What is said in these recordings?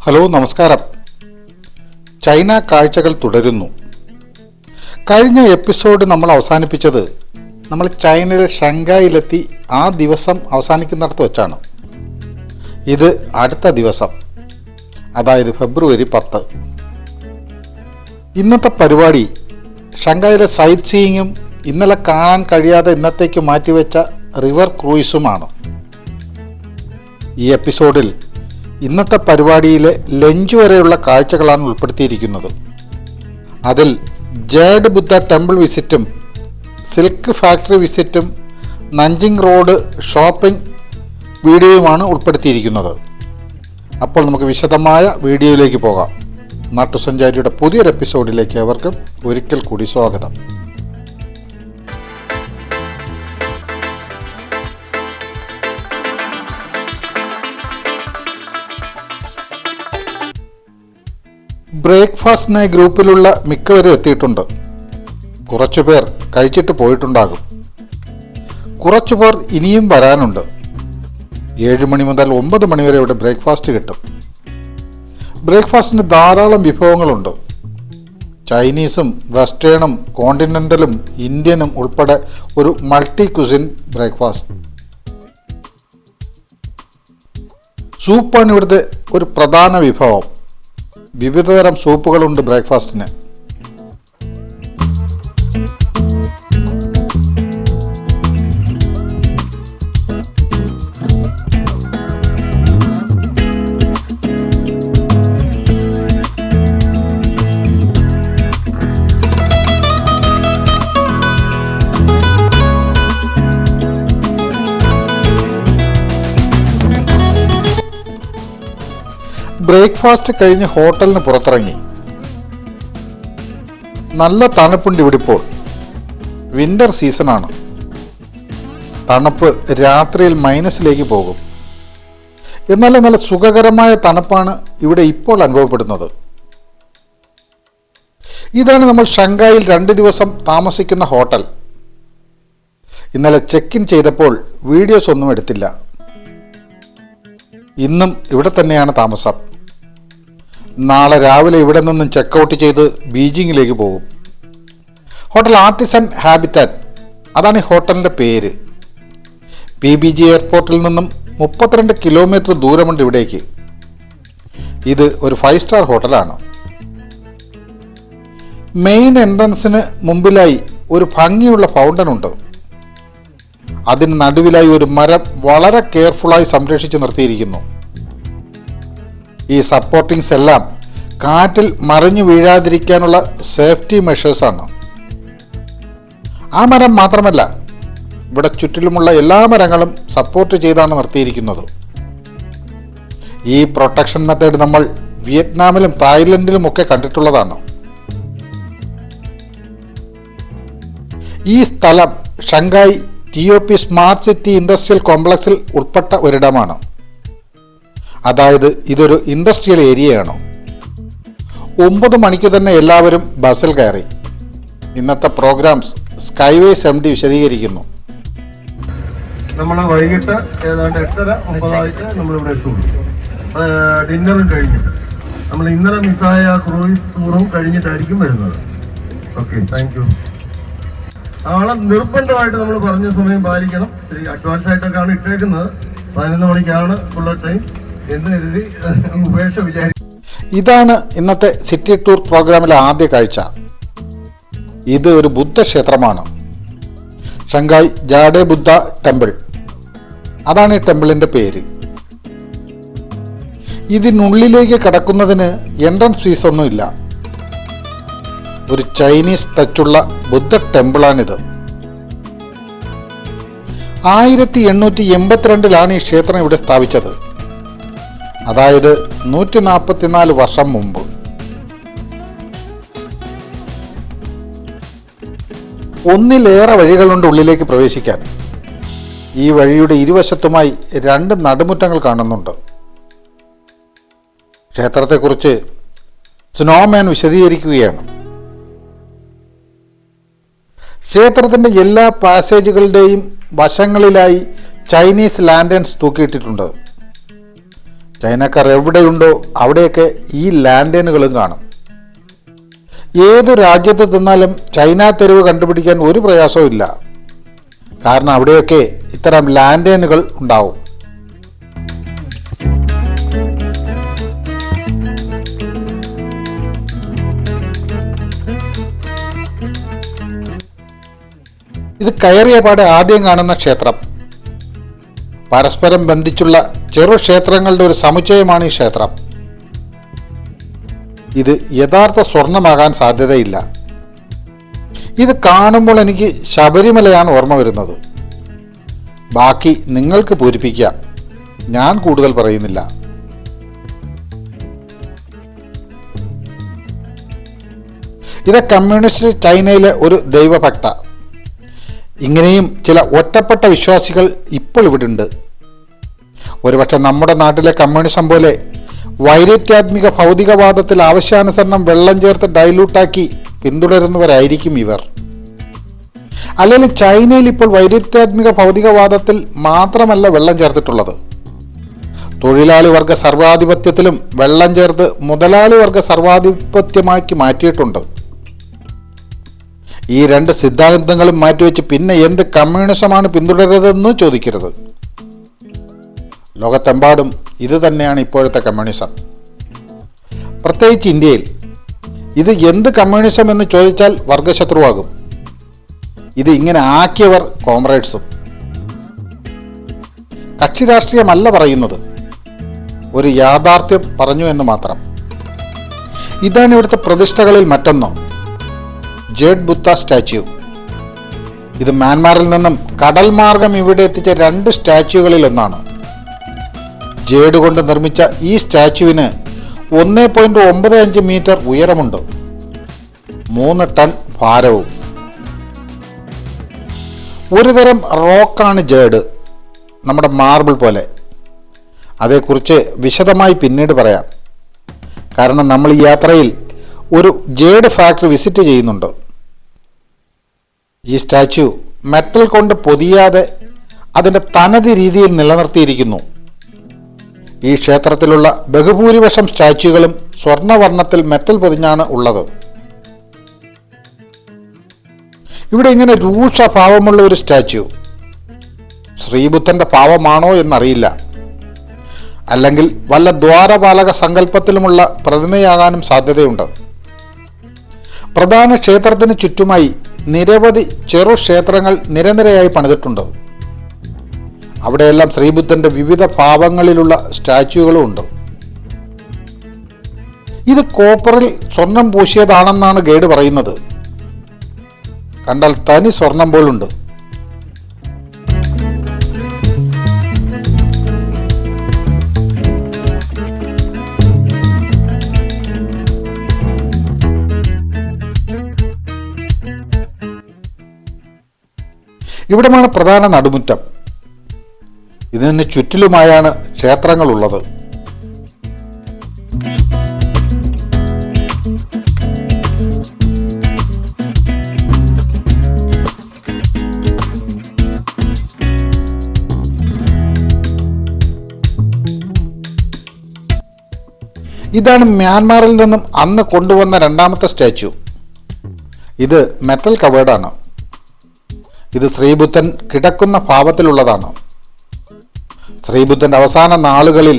Hello, നമസ്കാരം. China കാഴ്ചകൾ തുടരുന്നു. കഴിഞ്ഞ എപ്പിസോഡ് നമ്മൾ അവസാനിപ്പിച്ചത് നമ്മൾ ചൈനയിലെ ഷങ്കായിലെത്തി ആ ദിവസം അവസാനിക്കുന്നിടത്ത് വെച്ചാണ്. ഇത് അടുത്ത ദിവസം, അതായത് ഫെബ്രുവരി 10. ഇന്നത്തെ പരിപാടി ഷങ്കായിലെ സൈറ്റ് സീയിങ്ങും ഇന്നലെ കാണാൻ കഴിയാതെ ഇന്നത്തേക്ക് മാറ്റിവെച്ച റിവർ ക്രൂയിസുമാണ്. ഈ എപ്പിസോഡിൽ ഇന്നത്തെ പരിപാടിയിലെ ലഞ്ച് വരെയുള്ള കാഴ്ചകളാണ് ഉൾപ്പെടുത്തിയിരിക്കുന്നത്. അതിൽ ജേഡ് ബുദ്ധ ടെമ്പിൾ വിസിറ്റും സിൽക്ക് ഫാക്ടറി വിസിറ്റും നഞ്ചിങ് റോഡ് ഷോപ്പിംഗ് വീഡിയോയുമാണ് ഉൾപ്പെടുത്തിയിരിക്കുന്നത്. അപ്പോൾ നമുക്ക് വിശദമായ വീഡിയോയിലേക്ക് പോകാം. നാട്ടുസഞ്ചാരിയുടെ പുതിയൊരു എപ്പിസോഡിലേക്ക് അവർക്കും ഒരിക്കൽ കൂടി സ്വാഗതം. ബ്രേക്ക്ഫാസ്റ്റിനായി ഗ്രൂപ്പിലുള്ള മിക്കവരും എത്തിയിട്ടുണ്ട്. കുറച്ചുപേർ കഴിച്ചിട്ട് പോയിട്ടുണ്ടാകും. കുറച്ചുപേർ ഇനിയും വരാനുണ്ട്. 7 മണി മുതൽ 9 മണി വരെ ഇവിടെ ബ്രേക്ക്ഫാസ്റ്റ് കിട്ടും. ബ്രേക്ക്ഫാസ്റ്റിന് ധാരാളം വിഭവങ്ങളുണ്ട്. ചൈനീസും വെസ്റ്റേണും കോണ്ടിനെൻ്റലും ഇന്ത്യനും ഉൾപ്പെടെ ഒരു മൾട്ടി കുസിൻ ബ്രേക്ക്ഫാസ്റ്റ്. സൂപ്പാണ് ഇവിടുത്തെ ഒരു പ്രധാന വിഭവം. വിവിധതരം സൂപ്പുകളുണ്ട് ബ്രേക്ക്ഫാസ്റ്റിന്. ബ്രേക്ക്ഫാസ്റ്റ് കഴിഞ്ഞ് ഹോട്ടലിന് പുറത്തിറങ്ങി. നല്ല തണുപ്പുണ്ട് ഇവിടെ. ഇപ്പോൾ വിൻ്റർ സീസണാണ്. തണുപ്പ് രാത്രിയിൽ മൈനസിലേക്ക് പോകും. എന്നാൽ നല്ല സുഖകരമായ തണുപ്പാണ് ഇവിടെ ഇപ്പോൾ അനുഭവപ്പെടുന്നത്. ഇതാണ് നമ്മൾ ഷങ്കായിൽ 2 ദിവസം താമസിക്കുന്ന ഹോട്ടൽ. ഇന്നലെ ചെക്ക് ഇൻ ചെയ്തപ്പോൾ വീഡിയോസ് ഒന്നും എടുത്തില്ല. ഇന്നും ഇവിടെ തന്നെയാണ് താമസം. നാളെ രാവിലെ ഇവിടെ നിന്നും ചെക്കൗട്ട് ചെയ്ത് ബീജിങ്ങിലേക്ക് പോകും. ഹോട്ടൽ ആർട്ടിസൺ ഹാബിറ്റാറ്റ്, അതാണ് ഈ ഹോട്ടലിൻ്റെ പേര്. PBG എയർപോർട്ടിൽ നിന്നും 32 കിലോമീറ്റർ ദൂരമുണ്ട് ഇവിടേക്ക്. ഇത് ഒരു 5 സ്റ്റാർ ഹോട്ടലാണ്. മെയിൻ എൻട്രൻസിന് മുമ്പിലായി ഒരു ഭംഗിയുള്ള ഫൗണ്ടൻ ഉണ്ട്. അതിന് നടുവിലായി ഒരു മരം വളരെ കെയർഫുള്ളായി സംരക്ഷിച്ച് നിർത്തിയിരിക്കുന്നു. ഈ സപ്പോർട്ടിങ്സ് എല്ലാം കാറ്റിൽ മറിഞ്ഞു വീഴാതിരിക്കാനുള്ള സേഫ്റ്റി മെഷേഴ്സാണ്. ആ മരം മാത്രമല്ല, ഇവിടെ ചുറ്റിലുമുള്ള എല്ലാ മരങ്ങളും സപ്പോർട്ട് ചെയ്താണ് നിർത്തിയിരിക്കുന്നത്. ഈ പ്രൊട്ടക്ഷൻ മെത്തേഡ് നമ്മൾ വിയറ്റ്നാമിലും തായ്ലൻഡിലും ഒക്കെ കണ്ടിട്ടുള്ളതാണ്. ഈ സ്ഥലം ഷങ്കായ് TOP സ്മാർട്ട് സിറ്റി ഇൻഡസ്ട്രിയൽ കോംപ്ലക്സിൽ ഉൾപ്പെട്ട ഒരിടമാണ്. അതായത് ഇതൊരു ഇൻഡസ്ട്രിയൽ ഏരിയയാണ്. 9 മണിക്ക് തന്നെ എല്ലാവരും ബസ്സിൽ കയറി. ഇന്നത്തെ പ്രോഗ്രാംസ് സ്കൈവേസ് MD വിശദീകരിക്കുന്നു. നമ്മൾ വൈകിട്ട് ഏതാണ്ട് 8:30-9 നമ്മളിവിടെ എത്തുള്ളൂ. ഡിന്നറും കഴിഞ്ഞിട്ട് നമ്മൾ ഇന്നലെ മിസ്സായ ക്രൂയിസ് ടൂറും കഴിഞ്ഞിട്ടായിരിക്കും വരുന്നത്. Okay, thank you. നാളെ നിർബന്ധമായിട്ട് നമ്മൾ പറഞ്ഞ സമയം പാലിക്കണം. ഇത്തിരി അഡ്വാൻസ് ആയിട്ടൊക്കെയാണ് ഇട്ടേക്കുന്നത്. 11 മണിക്കാണ് ഉള്ള ടൈം എന്ന് കരുതി ഉപേക്ഷ വിചാരിക്കും. ഇതാണ് ഇന്നത്തെ സിറ്റി ടൂർ പ്രോഗ്രാമിലെ ആദ്യ കാഴ്ച. ഇത് ഒരു ബുദ്ധക്ഷേത്രമാണ്. ഷങ്കായ് ജാഡെ ബുദ്ധ ടെമ്പിൾ, അതാണ് ഈ ടെമ്പിളിൻ്റെ പേര്. ഇതിനുള്ളിലേക്ക് കടക്കുന്നതിന് എൻട്രൻസ് ഫീസ് ഒന്നുമില്ല. ഒരു ചൈനീസ് ടച്ചുള്ള ബുദ്ധ ടെമ്പിളാണിത്. 1882 ഈ ക്ഷേത്രം ഇവിടെ സ്ഥാപിച്ചത്. അതായത് 144 വർഷം മുമ്പ്. ഒന്നിലേറെ വഴികളുണ്ട് ഉള്ളിലേക്ക് പ്രവേശിക്കാൻ. ഈ വഴിയുടെ ഇരുവശത്തുമായി 2 നടുമുറ്റങ്ങൾ കാണുന്നുണ്ട്. ക്ഷേത്രത്തെക്കുറിച്ച് സ്നോമാൻ വിശദീകരിക്കുകയാണ്. ക്ഷേത്രത്തിൻ്റെ എല്ലാ പാസേജുകളുടെയും വശങ്ങളിലായി ചൈനീസ് ലാൻഡേൺസ് തൂക്കിയിട്ടിട്ടുണ്ട്. ചൈനക്കാർ എവിടെയുണ്ടോ അവിടെയൊക്കെ ഈ ലാൻഡേനുകളും കാണും. ഏതു രാജ്യത്ത് ചെന്നാലും ചൈന തെരുവ് കണ്ടുപിടിക്കാൻ ഒരു പ്രയാസവും ഇല്ല. കാരണം അവിടെയൊക്കെ ഇത്തരം ലാൻഡേനുകൾ ഉണ്ടാവും. ഇത് കയറിയ പാടെ ആദ്യം കാണുന്ന ക്ഷേത്രം. പരസ്പരം ബന്ധിച്ചുള്ള ചെറു ക്ഷേത്രങ്ങളുടെ ഒരു സമുച്ചയമാണ് ഈ ക്ഷേത്രം. ഇത് യഥാർത്ഥ സ്വർണമാകാൻ സാധ്യതയില്ല. ഇത് കാണുമ്പോൾ എനിക്ക് ശബരിമലയാണ് ഓർമ്മ വരുന്നത്. ബാക്കി നിങ്ങൾക്ക് പൂരിപ്പിക്കാം, ഞാൻ കൂടുതൽ പറയുന്നില്ല. ഇത് കമ്മ്യൂണിസ്റ്റ് ചൈനയിലെ ഒരു ദൈവഭക്ത. ഇങ്ങനെയും ചില ഒറ്റപ്പെട്ട വിശ്വാസികൾ ഇപ്പോൾ ഇവിടെ ഉണ്ട്. ഒരുപക്ഷെ നമ്മുടെ നാട്ടിലെ കമ്മ്യൂണിസം പോലെ വൈരുദ്ധ്യാത്മിക ഭൗതികവാദത്തിൽ ആവശ്യാനുസരണം വെള്ളം ചേർത്ത് ഡൈലൂട്ടാക്കി പിന്തുടരുന്നവരായിരിക്കും ഇവർ. അല്ലെങ്കിൽ ചൈനയിൽ ഇപ്പോൾ വൈരുദ്ധ്യാത്മിക ഭൗതികവാദത്തിൽ മാത്രമല്ല വെള്ളം ചേർത്തിട്ടുള്ളത്. തൊഴിലാളി വർഗ സർവാധിപത്യത്തിലും വെള്ളം ചേർത്ത് മുതലാളി വർഗ സർവാധിപത്യമാക്കി മാറ്റിയിട്ടുണ്ട്. ഈ രണ്ട് സിദ്ധാന്തങ്ങളും മാറ്റിവെച്ച് പിന്നെ എന്ത് കമ്മ്യൂണിസമാണ് പിന്തുടരുന്നതെന്ന് ചോദിക്കരുത്. ലോകത്തെമ്പാടും ഇത് തന്നെയാണ് ഇപ്പോഴത്തെ കമ്മ്യൂണിസം. പ്രത്യേകിച്ച് ഇന്ത്യയിൽ ഇത് എന്ത് കമ്മ്യൂണിസം എന്ന് ചോദിച്ചാൽ വർഗശത്രുവാകും. ഇത് ഇങ്ങനെ ആക്കിയവർ കോമ്രേഡ്സും. കക്ഷി രാഷ്ട്രീയമല്ല പറയുന്നത്, ഒരു യാഥാർത്ഥ്യം പറഞ്ഞു എന്ന് മാത്രം. ഇതാണ് ഇവിടുത്തെ പ്രതിഷ്ഠകളിൽ മറ്റൊന്ന്, ജേഡ് ബുദ്ധ സ്റ്റാച്യു. ഇത് മ്യാൻമാറിൽ നിന്നും കടൽ മാർഗം ഇവിടെ എത്തിച്ച 2 സ്റ്റാച്യുകളിൽ ഒന്നാണ്. ജേഡ് കൊണ്ട് നിർമ്മിച്ച ഈ സ്റ്റാച്യുവിന് 1.95 മീറ്റർ ഉയരമുണ്ട്, 3 ടൺ ഭാരവും. ഒരുതരം റോക്കാണ് ജേഡ്, നമ്മുടെ മാർബിൾ പോലെ. അതേക്കുറിച്ച് വിശദമായി പിന്നീട് പറയാം. കാരണം നമ്മൾ ഈ യാത്രയിൽ ഒരു ജേഡ് ഫാക്ടറി വിസിറ്റ് ചെയ്യുന്നുണ്ട്. ഈ സ്റ്റാച്യു മെറ്റൽ കൊണ്ട് പൊതിയാതെ അതിൻ്റെ തനത് രീതിയിൽ നിലനിർത്തിയിരിക്കുന്നു. ഈ ക്ഷേത്രത്തിലുള്ള ബഹുഭൂരിപക്ഷം സ്റ്റാച്യുകളും സ്വർണ്ണവർണ്ണത്തിൽ മെറ്റൽ പൊതിഞ്ഞാണ് ഉള്ളത്. ഇവിടെ ഇങ്ങനെ രൂക്ഷഭാവമുള്ള ഒരു സ്റ്റാച്യു ശ്രീബുദ്ധൻ്റെ ഭാവമാണോ എന്നറിയില്ല. അല്ലെങ്കിൽ വല്ല ദ്വാരപാലക സങ്കല്പത്തിലുമുള്ള പ്രതിമയാകാനും സാധ്യതയുണ്ട്. പ്രധാന ക്ഷേത്രത്തിന് ചുറ്റുമായി നിരവധി ചെറു ക്ഷേത്രങ്ങൾ നിരനിരയായി പണിതിട്ടുണ്ട്. അവിടെയെല്ലാം ശ്രീബുദ്ധൻ്റെ വിവിധ ഭാവങ്ങളിലുള്ള സ്റ്റാച്യുകളും ഉണ്ട്. ഇത് കോപ്പറിൽ സ്വർണം പൂശിയതാണെന്നാണ് ഗൈഡ് പറയുന്നത്. കണ്ടാൽ തനി സ്വർണം പോലുണ്ട്. ഇവിടമാണ് പ്രധാന നടുമുറ്റം. ഇതിന് ചുറ്റിലുമായാണ് ക്ഷേത്രങ്ങളുള്ളത്. ഇതാണ് മ്യാൻമാറിൽ നിന്നും അന്ന് കൊണ്ടുവന്ന 2ാമത്തെ സ്റ്റാച്യു. ഇത് മെറ്റൽ കവേർഡാണ്. ഇത് ശ്രീബുദ്ധൻ കിടക്കുന്ന ഭാവത്തിലുള്ളതാണ്. ശ്രീബുദ്ധൻ്റെ അവസാന നാളുകളിൽ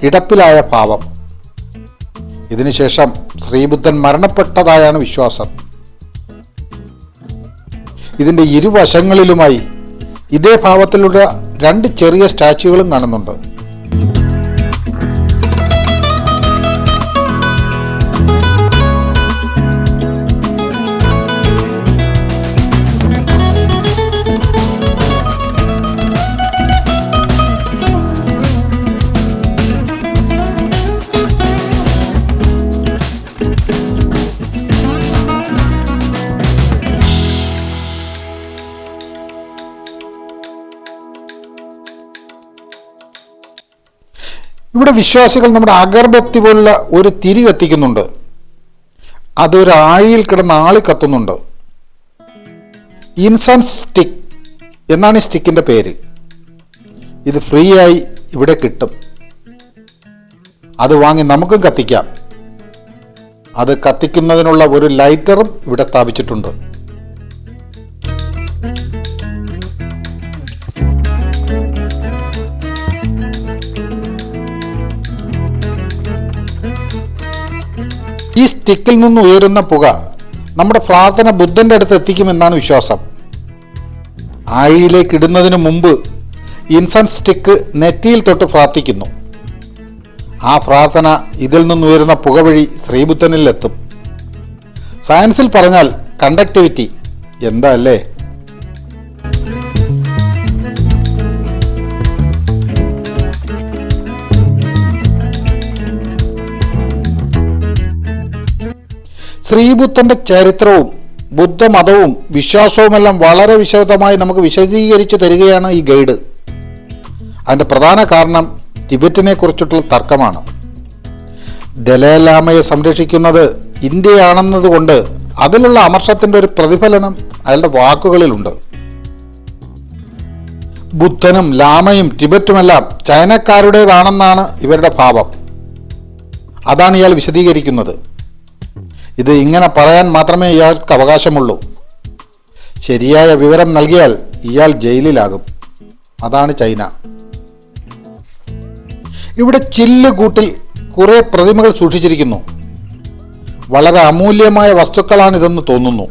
കിടപ്പിലായ ഭാവം. ഇതിനുശേഷം ശ്രീബുദ്ധൻ മരണപ്പെട്ടതായാണ് വിശ്വാസം. ഇതിൻ്റെ ഇരുവശങ്ങളിലുമായി ഇതേ ഭാവത്തിലുള്ള 2 ചെറിയ സ്റ്റാച്യുകളും കാണുന്നുണ്ട്. ഇവിടെ വിശ്വാസികൾ നമ്മുടെ അഗർബത്തി പോലുള്ള ഒരു തിരി കത്തിക്കുന്നുണ്ട്. അതൊരു ആഴിയിൽ കിടന്ന് ആളി കത്തുന്നുണ്ട്. ഇൻസെൻസ് സ്റ്റിക്ക് എന്നാണ് ഈ സ്റ്റിക്കിൻ്റെ പേര്. ഇത് ഫ്രീ ആയി ഇവിടെ കിട്ടും. അത് വാങ്ങി നമുക്കും കത്തിക്കാം. അത് കത്തിക്കുന്നതിനുള്ള ഒരു ലൈറ്ററും ഇവിടെ സ്ഥാപിച്ചിട്ടുണ്ട്. ഈ സ്റ്റിക്കിൽ നിന്ന് ഉയരുന്ന പുക നമ്മുടെ പ്രാർത്ഥന ബുദ്ധൻ്റെ അടുത്ത് എത്തിക്കുമെന്നാണ് വിശ്വാസം. ആഴിയിലേക്ക് ഇടുന്നതിന് മുമ്പ് ഇൻസെൻസ് സ്റ്റിക്ക് നെറ്റിയിൽ തൊട്ട് പ്രാർത്ഥിക്കുന്നു. ആ പ്രാർത്ഥന ഇതിൽ നിന്നുയരുന്ന പുക വഴി ശ്രീബുദ്ധനിൽ എത്തും. സയൻസിൽ പറഞ്ഞാൽ കണ്ടക്ടിവിറ്റി. എന്താ അല്ലേ? ശ്രീബുദ്ധന്റെ ചരിത്രവും ബുദ്ധമതവും വിശ്വാസവുമെല്ലാം വളരെ വിശദമായി നമുക്ക് വിശദീകരിച്ചു തരികയാണ് ഈ ഗൈഡ്. അതിൻ്റെ പ്രധാന കാരണം ടിബറ്റിനെ കുറിച്ചിട്ടുള്ള തർക്കമാണ്. ദലൈലാമയെ സംരക്ഷിക്കുന്നത് ഇന്ത്യയാണെന്നതുകൊണ്ട് അതിലുള്ള അമർഷത്തിൻ്റെ ഒരു പ്രതിഫലനം അയാളുടെ വാക്കുകളിലുണ്ട്. ബുദ്ധനും ലാമയും ടിബറ്റുമെല്ലാം ചൈനക്കാരുടേതാണെന്നാണ് ഇവരുടെ ഭാവം. അതാണ് ഇയാൾ വിശദീകരിക്കുന്നത്. ഇത് ഇങ്ങനെ പറയാൻ മാത്രമേ ഇയാൾക്ക് അവകാശമുള്ളൂ. ശരിയായ വിവരം നൽകിയാൽ ഇയാൾ ജയിലിലാകും. അതാണ് ചൈന. ഇവിടെ ചില്ലുകൂട്ടിൽ കുറേ പ്രതിമകൾ സൂക്ഷിച്ചിരിക്കുന്നു. വളരെ അമൂല്യമായ വസ്തുക്കളാണിതെന്ന് തോന്നുന്നു.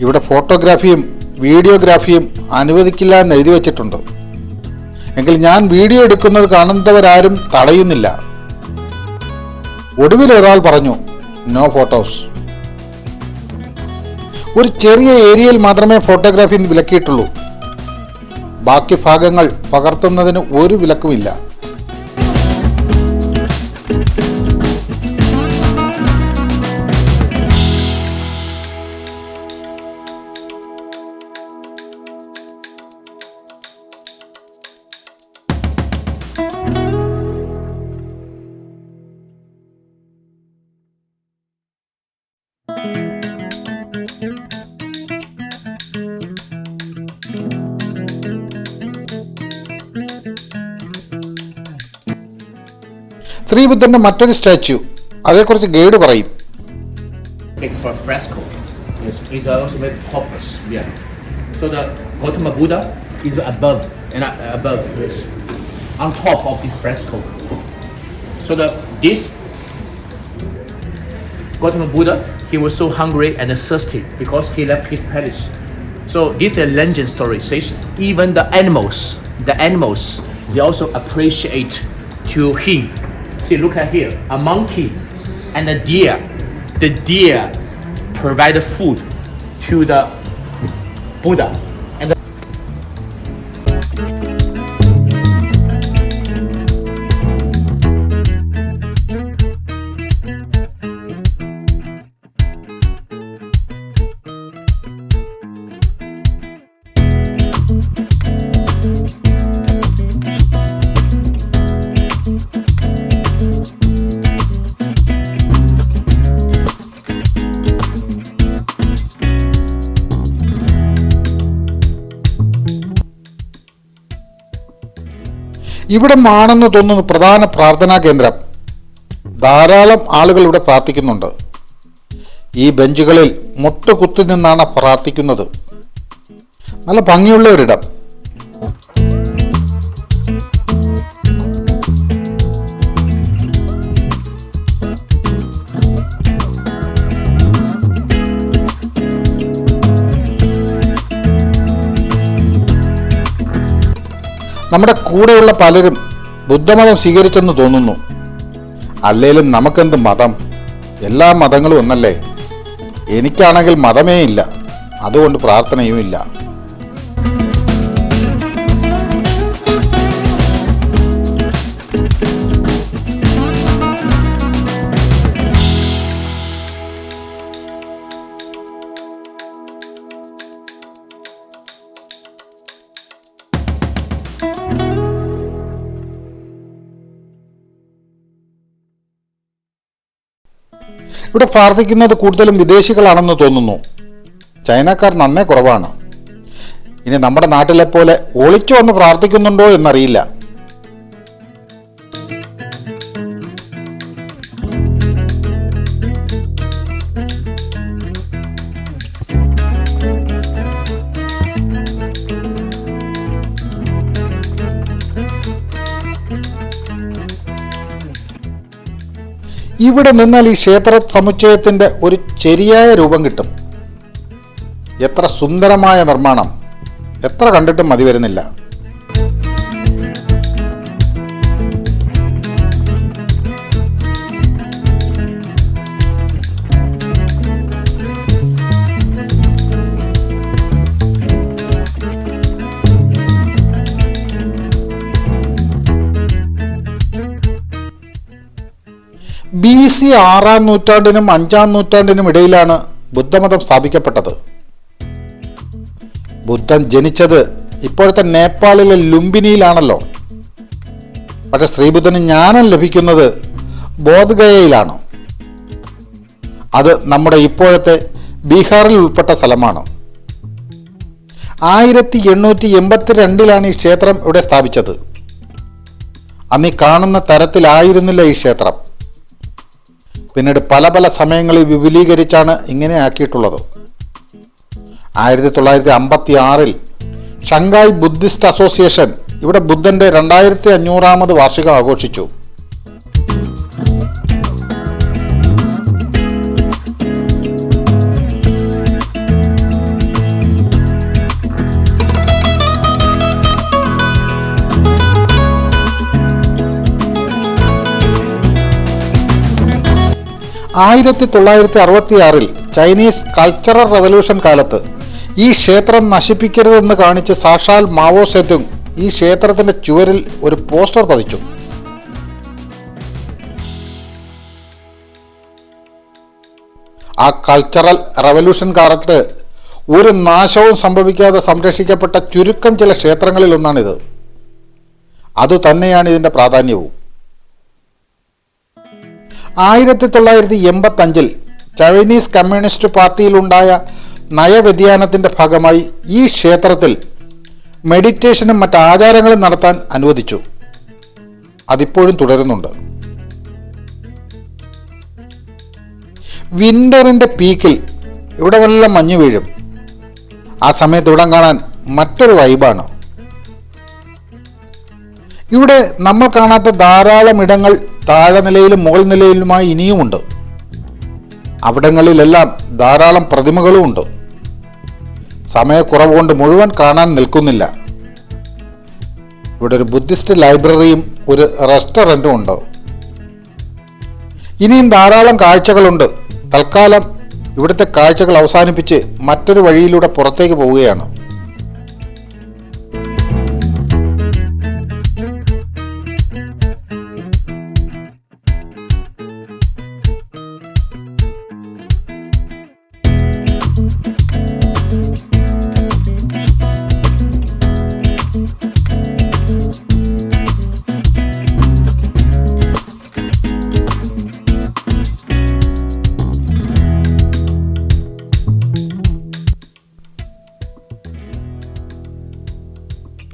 ഇവിടെ ഫോട്ടോഗ്രാഫിയും വീഡിയോഗ്രാഫിയും അനുവദിക്കില്ല എന്ന് എഴുതി വച്ചിട്ടുണ്ട്. എങ്കിൽ ഞാൻ വീഡിയോ എടുക്കുന്നത് കാണുന്നവരാരും തടയുന്നില്ല. ഒടുവിൽ ഒരാൾ പറഞ്ഞു, നോ ഫോട്ടോസ്. ഒരു ചെറിയ ഏരിയയിൽ മാത്രമേ ഫോട്ടോഗ്രാഫി വിലക്കിയിട്ടുള്ളൂ. ബാക്കി ഭാഗങ്ങൾ പകർത്തുന്നതിന് ഒരു വിലക്കുമില്ല. ശ്രീബുദ്ധന്റെ മറ്റൊരു സ്റ്റാച്യു, അതേക്കുറിച്ച് ഗൈഡ് പറയും. For fresco, yes, is also very purpose. Yeah. So the Gautama Buddha is above this, on top of this fresco. So this Gautama Buddha, he was so hungry and thirsty because he left his palace. So this is a legend story says even the animals, they also appreciate to him. See, look at here, a monkey and a deer. The deer provide food to the Buddha. And ഇവിടമാണെന്ന് തോന്നുന്നു പ്രധാന പ്രാർത്ഥനാ കേന്ദ്രം. ധാരാളം ആളുകൾ ഇവിടെ പ്രാർത്ഥിക്കുന്നുണ്ട്. ഈ ബെഞ്ചുകളിൽ മുട്ടുകുത്തി നിന്നാണ് പ്രാർത്ഥിക്കുന്നത്. നല്ല ഭംഗിയുള്ള ഒരിടം. നമ്മുടെ കൂടെയുള്ള പലരും ബുദ്ധമതം സ്വീകരിച്ചെന്ന് തോന്നുന്നു. അല്ലേലും നമുക്കെന്ത് മതം? എല്ലാ മതങ്ങളും ഒന്നല്ലേ. എനിക്കാണെങ്കിൽ മതമേ ഇല്ല, അതുകൊണ്ട് പ്രാർത്ഥനയും ഇല്ല. ഇവിടെ പ്രാർത്ഥിക്കുന്നത് കൂടുതലും വിദേശികളാണെന്ന് തോന്നുന്നു. ചൈനക്കാർ നന്നേ കുറവാണ്. ഇനി നമ്മുടെ നാട്ടിലെ പോലെ ഒളിച്ചു വന്ന് പ്രാർത്ഥിക്കുന്നുണ്ടോ എന്നറിയില്ല. ഇവിടെ നിന്നാൽ ഈ ക്ഷേത്ര സമുച്ചയത്തിൻ്റെ ഒരു ശരിയായ രൂപം കിട്ടും. എത്ര സുന്ദരമായ നിർമ്മാണം, എത്ര കണ്ടിട്ടും മതി വരുന്നില്ല. BC 6-ാം നൂറ്റാണ്ടിനും 5-ാം നൂറ്റാണ്ടിനും ഇടയിലാണ് ബുദ്ധമതം സ്ഥാപിക്കപ്പെട്ടത്. ബുദ്ധൻ ജനിച്ചത് ഇപ്പോഴത്തെ നേപ്പാളിലെ ലുംബിനിയിലാണല്ലോ. പക്ഷെ ശ്രീബുദ്ധന് ജ്ഞാനം ലഭിക്കുന്നത് ബോധ്ഗയയിലാണ്. അത് നമ്മുടെ ഇപ്പോഴത്തെ ബീഹാറിൽ ഉൾപ്പെട്ട സ്ഥലമാണ്. 1882 ഈ ക്ഷേത്രം ഇവിടെ സ്ഥാപിച്ചത്. അന്ന് ഈ കാണുന്ന തരത്തിലായിരുന്നില്ല ഈ ക്ഷേത്രം. പിന്നീട് പല പല സമയങ്ങളിൽ വിപുലീകരിച്ചാണ് ഇങ്ങനെ ആക്കിയിട്ടുള്ളത്. 1956 ഷങ്കായ് ബുദ്ധിസ്റ്റ് അസോസിയേഷൻ ഇവിടെ ബുദ്ധന്റെ 2500ാമത് വാർഷികം ആഘോഷിച്ചു. (1966) ചൈനീസ് കൾച്ചറൽ റവല്യൂഷൻ കാലത്ത് ഈ ക്ഷേത്രം നശിപ്പിക്കരുതെന്ന് കാണിച്ച് സാക്ഷാൽ മാവോ സേതുങ് ഈ ക്ഷേത്രത്തിന്റെ ചുവരിൽ ഒരു പോസ്റ്റർ പതിച്ചു. ആ കൾച്ചറൽ റവല്യൂഷൻ കാലത്ത് ഒരു നാശവും സംഭവിക്കാതെ സംരക്ഷിക്കപ്പെട്ട ചുരുക്കം ചില ക്ഷേത്രങ്ങളിൽ ഒന്നാണിത്. അതുതന്നെയാണ് ഇതിന്റെ പ്രാധാന്യവും. 1985 ചൈനീസ് കമ്മ്യൂണിസ്റ്റ് പാർട്ടിയിലുണ്ടായ നയവ്യതിയാനത്തിൻ്റെ ഭാഗമായി ഈ ക്ഷേത്രത്തിൽ മെഡിറ്റേഷനും മറ്റ് ആചാരങ്ങളും നടത്താൻ അനുവദിച്ചു. അതിപ്പോഴും തുടരുന്നുണ്ട്. വിന്ററിൻ്റെ പീക്കിൽ ഇവിടെ നല്ല മഞ്ഞ് വീഴും. ആ സമയത്ത് ഇവിടം കാണാൻ മറ്റൊരു വൈബാണ്. ഇവിടെ നമ്മൾ കാണാത്ത ധാരാളം ഇടങ്ങൾ താഴെ നിലയിലും മുകൾ നിലയിലുമായി ഇനിയുമുണ്ട്. അവിടങ്ങളിലെല്ലാം ധാരാളം പ്രതിമകളുമുണ്ട്. സമയക്കുറവ് കൊണ്ട് മുഴുവൻ കാണാൻ നിൽക്കുന്നില്ല. ഇവിടെ ഒരു ബുദ്ധിസ്റ്റ് ലൈബ്രറിയും ഒരു റെസ്റ്റോറൻറ്റും ഉണ്ട്. ഇനിയും ധാരാളം കാഴ്ചകളുണ്ട്. തൽക്കാലം ഇവിടുത്തെ കാഴ്ചകൾ അവസാനിപ്പിച്ച് മറ്റൊരു വഴിയിലൂടെ പുറത്തേക്ക് പോവുകയാണ്.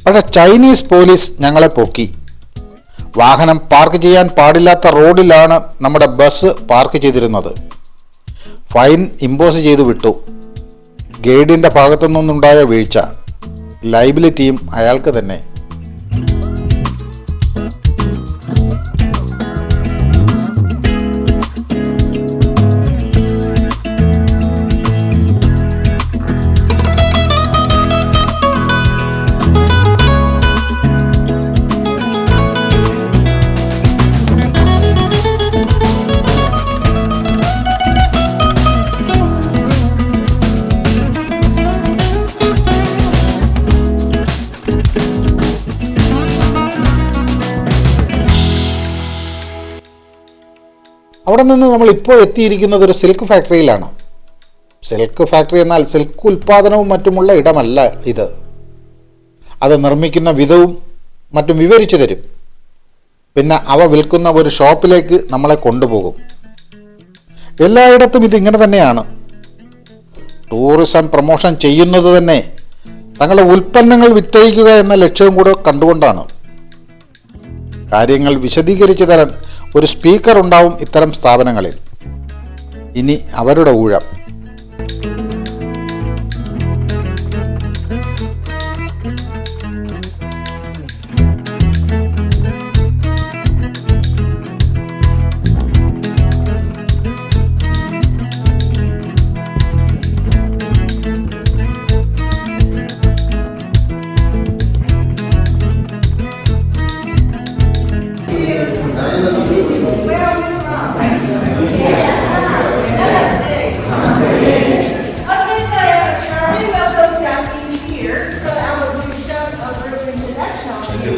പക്ഷേ ചൈനീസ് പോലീസ് ഞങ്ങളെ പൊക്കി. വാഹനം പാർക്ക് ചെയ്യാൻ പാടില്ലാത്ത റോഡിലാണ് നമ്മുടെ ബസ് പാർക്ക് ചെയ്തിരുന്നത്. ഫൈൻ ഇമ്പോസ് ചെയ്ത് വിട്ടു. ഗൈഡിൻ്റെ ഭാഗത്തു നിന്നുണ്ടായ വീഴ്ച, ലൈബിലിറ്റിയും അയാൾക്ക് തന്നെ. അവിടെ നിന്ന് നമ്മൾ ഇപ്പോൾ എത്തിയിരിക്കുന്നത് ഒരു സിൽക്ക് ഫാക്ടറിയിലാണ്. സിൽക്ക് ഫാക്ടറി എന്നാൽ സിൽക്ക് ഉൽപ്പാദനവും മറ്റുമുള്ള ഇടമല്ല ഇത്. അത് നിർമ്മിക്കുന്ന വിധവും മറ്റും വിവരിച്ചു തരും. പിന്നെ അവ വിൽക്കുന്ന ഒരു ഷോപ്പിലേക്ക് നമ്മളെ കൊണ്ടുപോകും. എല്ലായിടത്തും ഇതിങ്ങനെ തന്നെയാണ്. ടൂറിസം പ്രൊമോഷൻ ചെയ്യുന്നത് തന്നെ തങ്ങളുടെ ഉൽപ്പന്നങ്ങൾ വിറ്റഴിക്കുക എന്ന ലക്ഷ്യവും കൂടെ കണ്ടുകൊണ്ടാണ്. കാര്യങ്ങൾ വിശദീകരിച്ചു തരാൻ ഒരു സ്പീക്കർ ഉണ്ടാവും ഇത്തരം സ്ഥാപനങ്ങളിൽ. ഇനി അവരുടെ ഊഴം. Where are you from? Okay, so I have a very local staff in here, so I will do some of the introduction to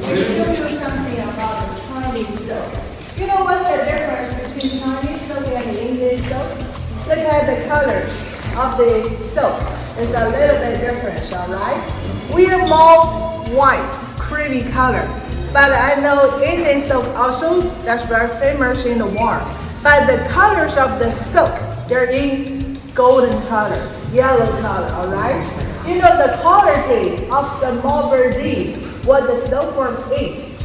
show you something about the Chinese silk. You know what's the difference between Chinese silk and English silk? Look at the colors of the silk. It's a little bit different, all right? We are more white, creamy color. But I know Indian silk also, that's very famous in the world. But the colors of the silk, they're in golden color, yellow color, all right? You know the quality of the mulberry, what the silkworm eat,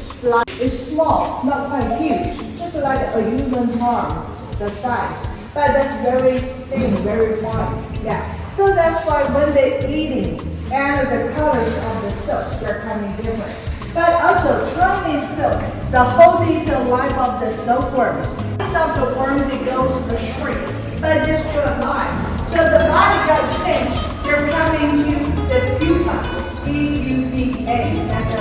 is small, not quite huge, just like a human arm, the size. But that's very thin, very fine, yeah. So that's why when they're eating, and the colors of the silk, they're coming different. But also, Chinese silk, the whole detailed life of the silkworms. Some of the worms, they go to shrink, but this will alive. So the body got changed. They're coming to the pupa, P-U-P-A. That's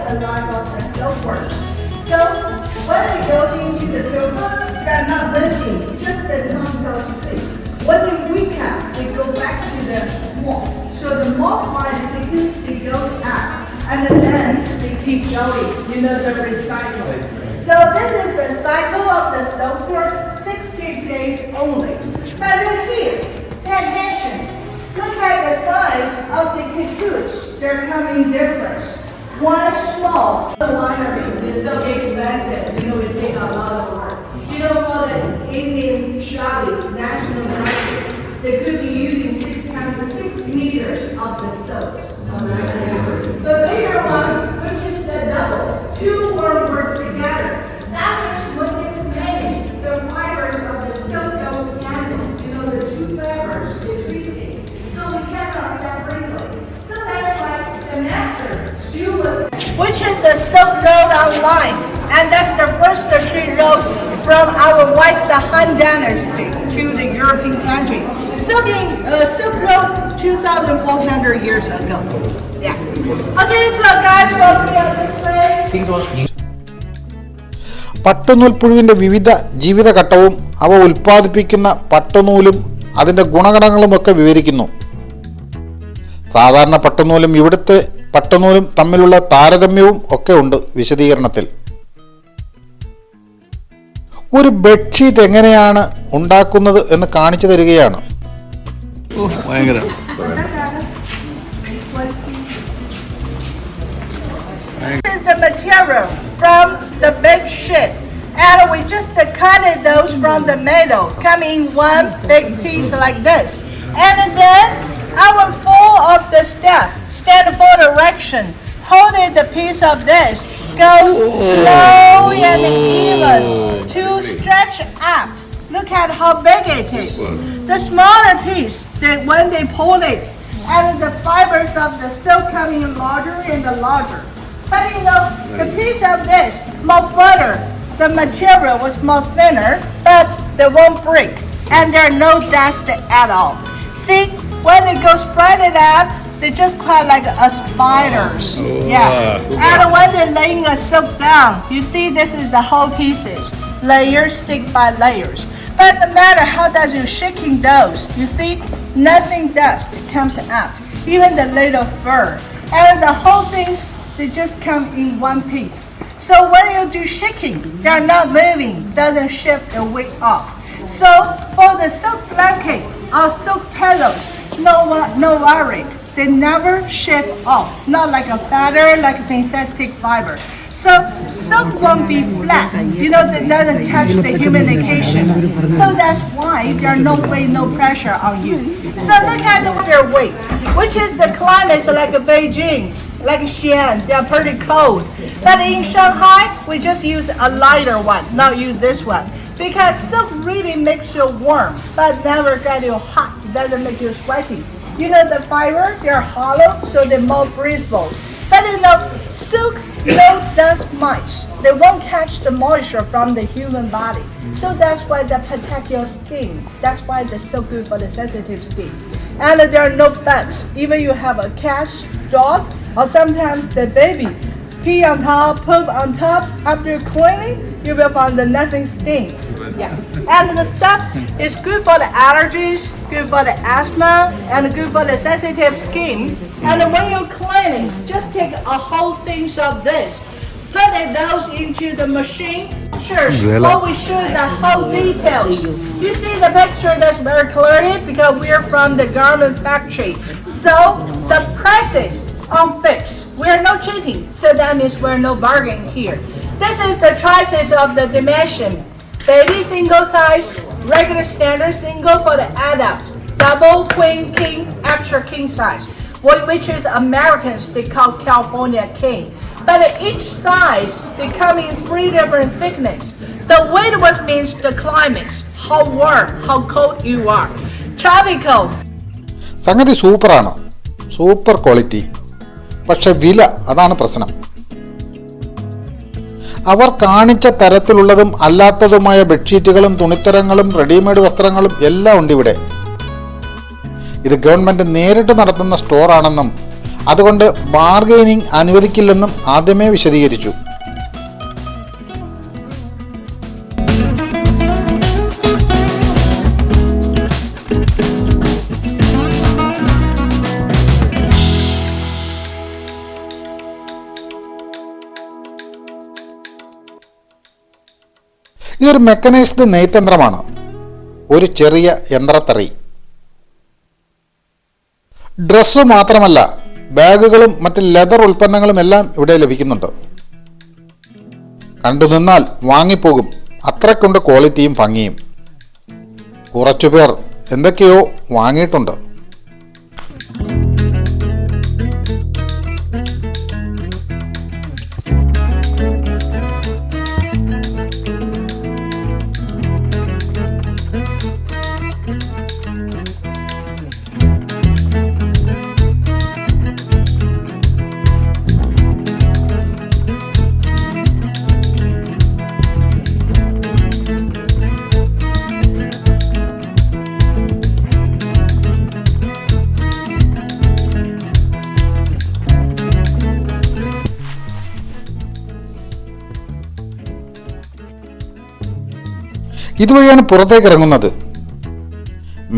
the life of the silkworms. So when it goes into the pupa, they're not moving, just the tongue goes sleep. When they wake up, they go back to the moth. So the moth body, the goose, they goes out. And then they keep going, you know, the recycle. So this is the cycle of the silkworm, 60 days only. But look here, pay attention. Look at the size of the cocoons. They're coming different. One small. The winery is so expensive, you know, it takes a lot of work. You know, for the Indian Shadi national prices, they could be using 6 meters of the silk. The bigger one, which is the double, two will work together. That is what is made. The fibers of the silk goes tangled. You know, the two fibers, they twisted. So we cannot separate them. So that's why the master still was, which is a silk road online. And that's the first trade road from our West Han Dynasty to the European country. Silk Road 2,400 years ago. Yeah. Okay, so guys, follow me on this way. 听说你 പട്ടുനൂൽപ്പുഴുവിൻ്റെ വിവിധ ജീവിതഘട്ടവും അവ ഉൽപ്പാദിപ്പിക്കുന്ന പട്ടുനൂലും അതിൻ്റെ ഗുണഗണങ്ങളുമൊക്കെ വിവരിക്കുന്നു. സാധാരണ പട്ടുനൂലും ഇവിടുത്തെ പട്ടുനൂലും തമ്മിലുള്ള താരതമ്യവും ഒക്കെ ഉണ്ട് വിശദീകരണത്തിൽ. ഒരു ബെഡ്ഷീറ്റ് എങ്ങനെയാണ് ഉണ്ടാക്കുന്നത് എന്ന് കാണിച്ചു തരികയാണ്. This is the material from the bed sheet, and we just cut those from the middle, come in one big piece like this, and then our full of the staff stand for direction, holding the piece of this goes slow and even to stretch out. Look at how big it is. The smaller piece, when they pull it, and the fibers of the silk coming larger and larger. But you know, the piece of this, more further, the material was more thinner, but they won't break, and there are no dust at all. See, when it goes spread it out, they just quite like a spiders. Yeah. And when they're laying a silk down, you see this is the whole pieces, layers stick by layers. But no matter how does you shaking those, you see, nothing dust comes out, even the little fur. And the whole things, they just come in one piece. So when you do shaking, they're not moving, doesn't shift the weight off. So for the silk blanket or silk pillows, no worry, they never shift off, not like a feather, like a synthetic fiber. So silk won't be flat, you know, it doesn't catch the humidification. So that's why there's no weight, no pressure on you. So look at their weight, which is the climate like Beijing, like Xi'an, they're pretty cold. But in Shanghai, we just use a lighter one, not use this one. Because silk really makes you warm, but never get you hot, doesn't make you sweaty. You know the fiber, they're hollow, so they're more breathable. But you know, silk no dust mites. They won't catch the moisture from the human body. So that's why they protect your skin. That's why they're so good for the sensitive skin. And there are no bugs. Even you have a cat, dog, or sometimes the baby, pee on top, poop on top. After cleaning, you will find the nothing stain. Yeah. And the stuff is good for the allergies, good for the asthma, and good for the sensitive skin. And when you're cleaning, just take a whole thing of this. Put those into the machine. Sure, what we show the whole details. You see the picture that's very clearly because we're from the garment factory. So the prices on fixed. We're no cheating. So that means we're no bargaining here. This is the choices of the dimension. Baby single size, regular standard single for the adult, double, queen, king, extra king size, which is Americans they call California king. But each size they come in 3 different thickness. The weight was means the climate, how warm, how cold you are. Tropical. സംഗതി സൂപ്പറാണ്, super quality. പക്ഷെ വില, അതാണ് പ്രശ്നം. അവർ കാണിച്ച തരത്തിലുള്ളതും അല്ലാത്തതുമായ ബെഡ്ഷീറ്റുകളും തുണിത്തരങ്ങളും readymade വസ്ത്രങ്ങളും എല്ലാം ഉണ്ട് ഇവിടെ. ഇത് ഗവൺമെൻറ് നേരിട്ട് നടത്തുന്ന സ്റ്റോറാണെന്നും അതുകൊണ്ട് ബാർഗെയിനിങ് അനുവദിക്കില്ലെന്നും ആദ്യമേ വിശദീകരിച്ചു. ഇതൊരു മെക്കനൈസ്ഡ് നെയ്ത്തന്ത്രമാണ്, ഒരു ചെറിയ യന്ത്രത്തറി. ഡ്രസ്സ് മാത്രമല്ല, ബാഗുകളും മറ്റ് ലെതർ ഉൽപ്പന്നങ്ങളും എല്ലാം ഇവിടെ ലഭിക്കുന്നുണ്ട്. കണ്ടു നിന്നാൽ വാങ്ങിപ്പോകും, അത്രയ്ക്കുണ്ട് ക്വാളിറ്റിയും ഭംഗിയും. കുറച്ചുപേർ എന്തൊക്കെയോ വാങ്ങിയിട്ടുണ്ട്. ഇതുവഴിയാണ് പുറത്തേക്ക് ഇറങ്ങുന്നത്.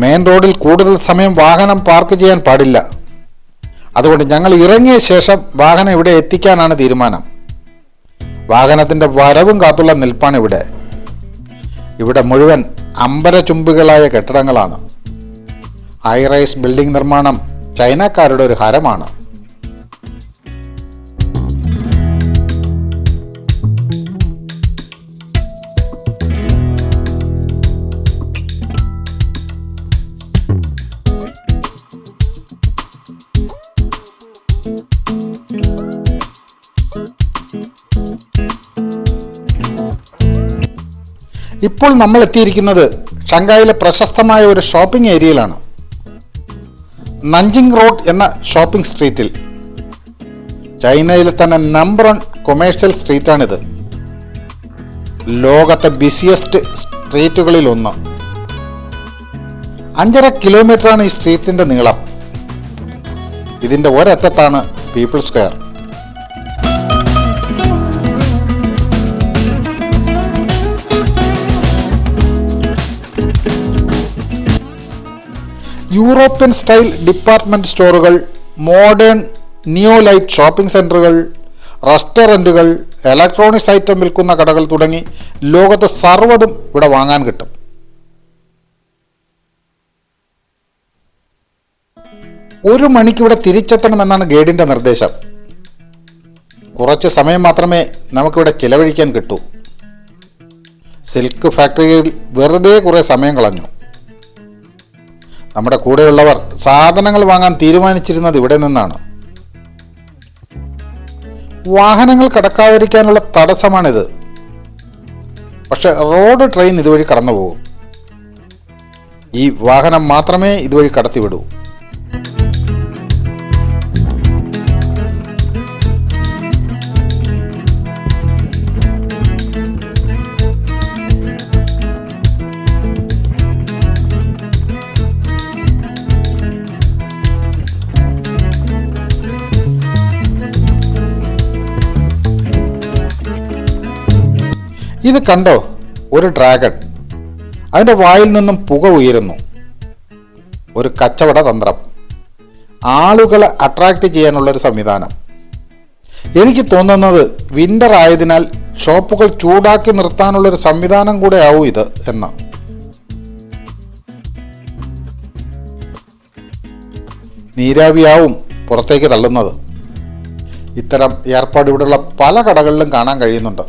മെയിൻ റോഡിൽ കൂടുതൽ സമയം വാഹനം പാർക്ക് ചെയ്യാൻ പാടില്ല. അതുകൊണ്ട് ഞങ്ങൾ ഇറങ്ങിയ ശേഷം വാഹനം ഇവിടെ എത്തിക്കാനാണ് തീരുമാനം. വാഹനത്തിൻ്റെ വരവും കാത്തുള്ള നിൽപ്പാണ് ഇവിടെ. ഇവിടെ മുഴുവൻ അമ്പരചുംബികളായ കെട്ടിടങ്ങളാണ്. ഹൈറൈസ് ബിൽഡിംഗ് നിർമ്മാണം ചൈനക്കാരുടെ ഒരു ഹരമാണ്. ഇപ്പോൾ നമ്മൾ എത്തിയിരിക്കുന്നത് ഷങ്കായിലെ പ്രശസ്തമായ ഒരു ഷോപ്പിംഗ് ഏരിയയിലാണ്. നഞ്ചിങ് റോഡ് എന്ന ഷോപ്പിംഗ് സ്ട്രീറ്റിൽ. ചൈനയിലെ തന്നെ നമ്പർ 1 കൊമേഴ്ഷ്യൽ സ്ട്രീറ്റാണിത്. ലോകത്തെ ബിസിയസ്റ്റ് സ്ട്രീറ്റുകളിൽ ഒന്ന്. 5.5 കിലോമീറ്ററാണ് ഈ സ്ട്രീറ്റിൻ്റെ നീളം. ഇതിൻ്റെ ഒരറ്റത്താണ് people square. European style department സ്റ്റോറുകൾ, മോഡേൺ നിയോലൈറ്റ് ഷോപ്പിംഗ് സെൻറ്ററുകൾ, റെസ്റ്റോറൻറ്റുകൾ, ഇലക്ട്രോണിക്സ് ഐറ്റം വിൽക്കുന്ന കടകൾ തുടങ്ങി ലോകത്ത് സർവ്വതും ഇവിടെ വാങ്ങാൻ കിട്ടും. ഒരു മണിക്ക് ഇവിടെ തിരിച്ചെത്തണമെന്നാണ് ഗൈഡിൻ്റെ നിർദ്ദേശം. കുറച്ച് സമയം മാത്രമേ നമുക്കിവിടെ ചിലവഴിക്കാൻ കിട്ടൂ. സിൽക്ക് ഫാക്ടറിയിൽ വെറുതെ കുറേ സമയം കളഞ്ഞു. നമ്മുടെ കൂടെയുള്ളവർ സാധനങ്ങൾ വാങ്ങാൻ തീരുമാനിച്ചിരുന്നത് ഇവിടെ നിന്നാണ്. വാഹനങ്ങൾ കടക്കാതിരിക്കാനുള്ള തടസ്സമാണിത്. പക്ഷെ റോഡ് ട്രെയിൻ ഇതുവഴി കടന്നു പോകും. ഈ വാഹനം മാത്രമേ ഇതുവഴി കടത്തിവിടൂ. ഇത് കണ്ടോ, ഒരു ഡ്രാഗൺ. അതിൻ്റെ വായിൽ നിന്നും പുക ഉയരുന്നു. ഒരു കച്ചവട തന്ത്രം, ആളുകളെ അട്രാക്റ്റ് ചെയ്യാനുള്ളൊരു സംവിധാനം. എനിക്ക് തോന്നുന്നത് വിൻ്റർ ആയതിനാൽ ഷോപ്പുകൾ ചൂടാക്കി നിർത്താനുള്ളൊരു സംവിധാനം കൂടെ ആവും ഇത് എന്ന്. നീരാവിയാവും പുറത്തേക്ക് തള്ളുന്നത്. ഇത്തരം ഏർപ്പാട് ഇവിടെയുള്ള പല കടകളിലും കാണാൻ കഴിയുന്നുണ്ട്.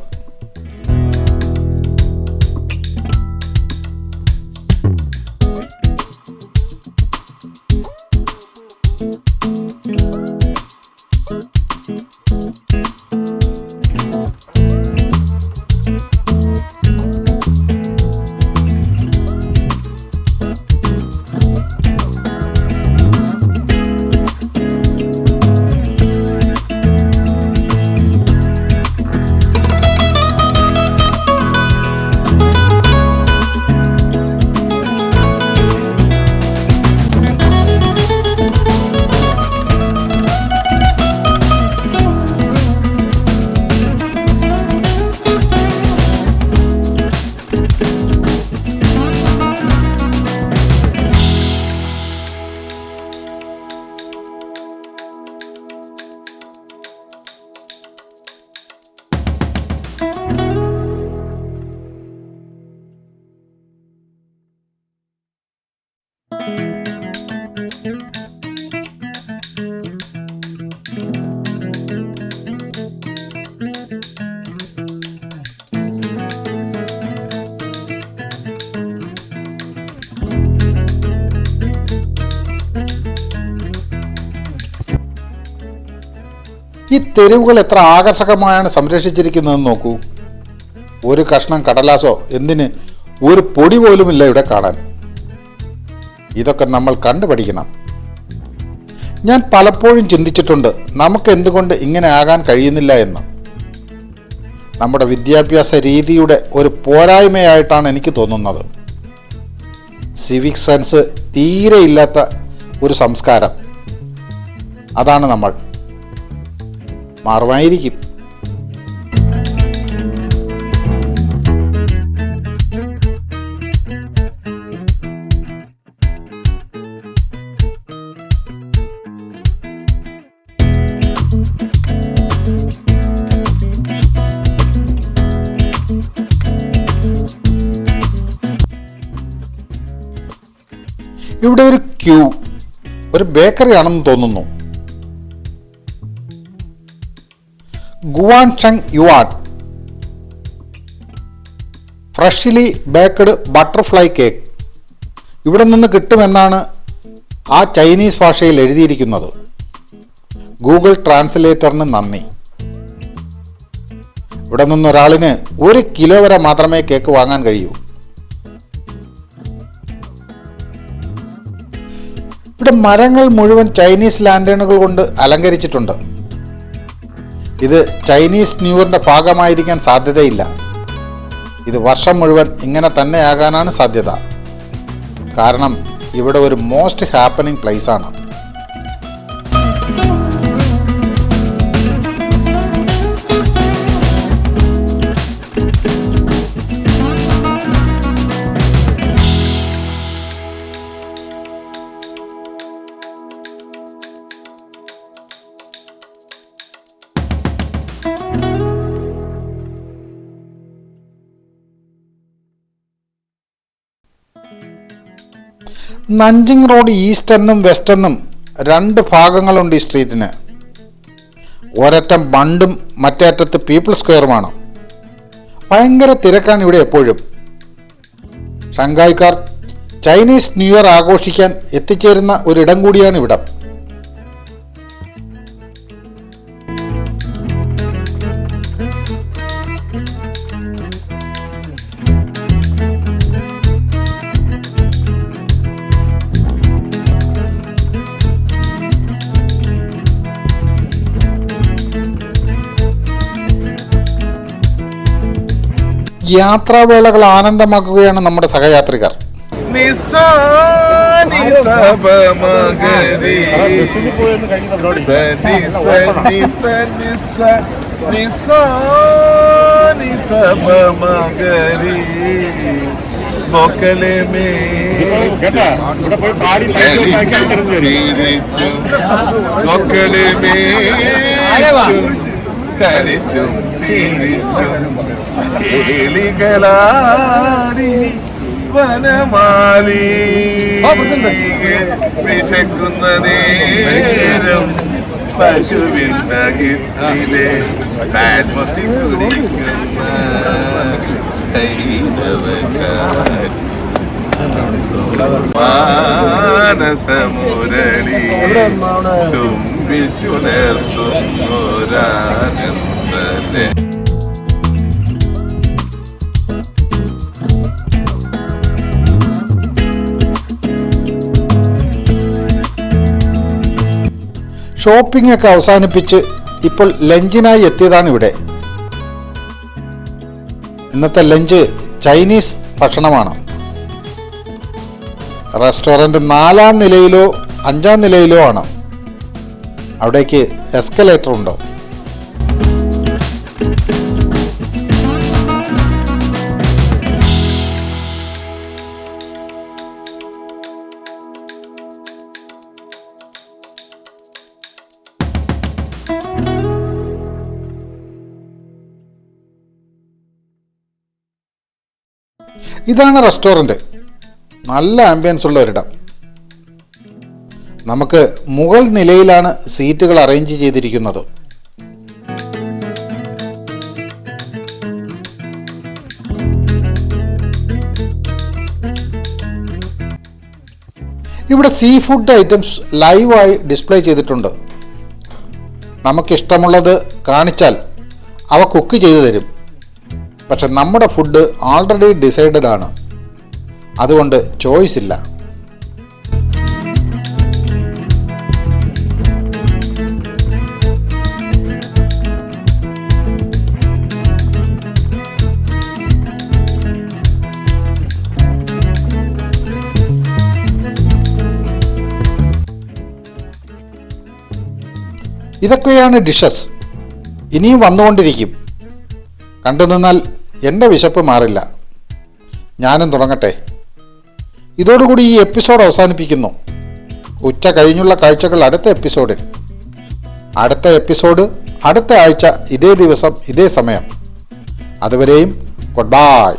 ഈ തെരുവുകൾ എത്ര ആകർഷകമായാണ് സംരക്ഷിച്ചിരിക്കുന്നതെന്ന് നോക്കൂ. ഒരു കഷ്ണം കടലാസോ എന്തിന് ഒരു പൊടി പോലുമില്ല ഇവിടെ കാണാൻ. ഇതൊക്കെ നമ്മൾ കണ്ടുപഠിക്കണം. ഞാൻ പലപ്പോഴും ചിന്തിച്ചിട്ടുണ്ട്, നമുക്ക് എന്തുകൊണ്ട് ഇങ്ങനെ ആകാൻ കഴിയുന്നില്ല എന്ന്. നമ്മുടെ വിദ്യാഭ്യാസ രീതിയുടെ ഒരു പോരായ്മയായിട്ടാണ് എനിക്ക് തോന്നുന്നത്. സിവിക് സെൻസ് തീരെ ഇല്ലാത്ത ഒരു സംസ്കാരം. അതാണ് നമ്മൾ. മാറുമായിരിക്കും. ഇവിടെ ഒരു ക്യൂ, ഒരു ബേക്കറി ആണെന്ന് തോന്നുന്നു. ഗുവാൻഷങ് യുവാൻ ഫ്രഷ്ലി ബേക്ക്ഡ് ബട്ടർഫ്ലൈ കേക്ക് ഇവിടെ നിന്ന് കിട്ടുമെന്നാണ് ആ ചൈനീസ് ഭാഷയിൽ എഴുതിയിരിക്കുന്നത്. ഗൂഗിൾ ട്രാൻസ്ലേറ്ററിന് നന്ദി. ഇവിടെ നിന്നൊരാളിന് 1 കിലോ വരെ മാത്രമേ കേക്ക് വാങ്ങാൻ കഴിയൂ. ഇവിടെ മരങ്ങൾ മുഴുവൻ ചൈനീസ് ലാൻഡേണുകൾ കൊണ്ട് അലങ്കരിച്ചിട്ടുണ്ട്. ഇത് ചൈനീസ് ന്യൂ ഇയറിൻ്റെ ഭാഗമായിരിക്കാൻ സാധ്യതയില്ല. ഇത് വർഷം മുഴുവൻ ഇങ്ങനെ തന്നെയാകാനാണ് സാധ്യത. കാരണം ഇവിടെ ഒരു മോസ്റ്റ് ഹാപ്പനിങ് പ്ലേസ് ആണ്. നഞ്ചിങ് റോഡ് ഈസ്റ്റ് എന്നും വെസ്റ്റ് എന്നും 2 ഭാഗങ്ങളുണ്ട് ഈ സ്ട്രീറ്റിന്. ഒരറ്റം ബണ്ടും മറ്റേ അറ്റത്ത് പീപ്പിൾ സ്ക്വയറുമാണ്. ഭയങ്കര തിരക്കാണ് ഇവിടെ എപ്പോഴും. ഷങ്കായ്ക്കാർ ചൈനീസ് ന്യൂ ഇയർ ആഘോഷിക്കാൻ എത്തിച്ചേരുന്ന ഒരിടം കൂടിയാണ് ഇവിടം. യാത്രാവേളകൾ ആനന്ദമാക്കുകയാണ് നമ്മുടെ സഹയാത്രികർ. നിസാനി തപ മഗരി മൊക്കലെ മേ മൊക്കലെ മേ കളിച്ചും ചിരിച്ചും കേളികളാടി വനമാലി വിശക്കുന്ന നേരം പശുവിണ്ണകിലെ പാൻമത്തി കുടിക്കുന്ന മാനസമുരളി ചുംബിച്ചുണർത്തുന്നൊരാനന്ദ ഷോപ്പിംഗ് ഒക്കെ അവസാനിപ്പിച്ച് ഇപ്പോൾ ലഞ്ചിനായി എത്തിയതാണ് ഇവിടെ. ഇന്നത്തെ ലഞ്ച് ചൈനീസ് ഭക്ഷണമാണ്. റെസ്റ്റോറൻറ്റ് 4-ാം നിലയിലോ 5-ാം നിലയിലോ ആണ്. അവിടേക്ക് എസ്കലേറ്റർ ഉണ്ട്. ഇതാണ് റെസ്റ്റോറൻറ്റ്. നല്ല ആംബിയൻസ് ഉള്ള ഒരിടം. നമുക്ക് മുകൾ നിലയിലാണ് സീറ്റുകൾ അറേഞ്ച് ചെയ്തിരിക്കുന്നത്. ഇവിടെ സീ ഫുഡ് ഐറ്റംസ് ലൈവായി ഡിസ്പ്ലേ ചെയ്തിട്ടുണ്ട്. നമുക്കിഷ്ടമുള്ളത് കാണിച്ചാൽ അവ കുക്ക് ചെയ്തു തരും. പക്ഷെ നമ്മുടെ ഫുഡ് ആൾറെഡി ഡിസൈഡഡ് ആണ്. അതുകൊണ്ട് ചോയ്സ് ഇല്ല. ഇതൊക്കെയാണ് ഡിഷസ്. ഇനിയും വന്നുകൊണ്ടിരിക്കും. കണ്ടു നിന്നാൽ എൻ്റെ വിശപ്പ് മാറില്ല. ഞാനും തുടങ്ങട്ടെ. ഇതോടുകൂടി ഈ എപ്പിസോഡ് അവസാനിപ്പിക്കുന്നു. ഉച്ച കഴിഞ്ഞുള്ള കാഴ്ചകൾ അടുത്ത എപ്പിസോഡിൽ. അടുത്ത എപ്പിസോഡ് അടുത്ത ആഴ്ച ഇതേ ദിവസം ഇതേ സമയം. അതുവരെയും ഗുഡ് ബൈ.